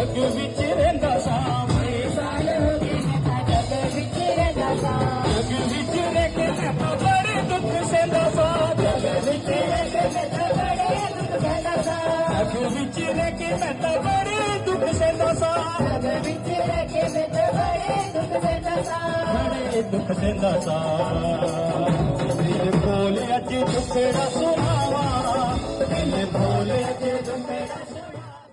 जग विच रहिंदा सां बड़े साल हो गए मैं जग विच रहिंदा सां जग विच रह के मैं बड़े दुख सहंदा सां जग विच रह के मैं बड़े दुख सहंदा सां जग विच रह के मैं बड़े दुख सहंदा सां जग विच रह के मैं बड़े दुख सहंदा सां बड़े दुख सहंदा सां दिल बोले अज दुखड़ा सुनावा दिल बोले अज दुखड़ा सुनावा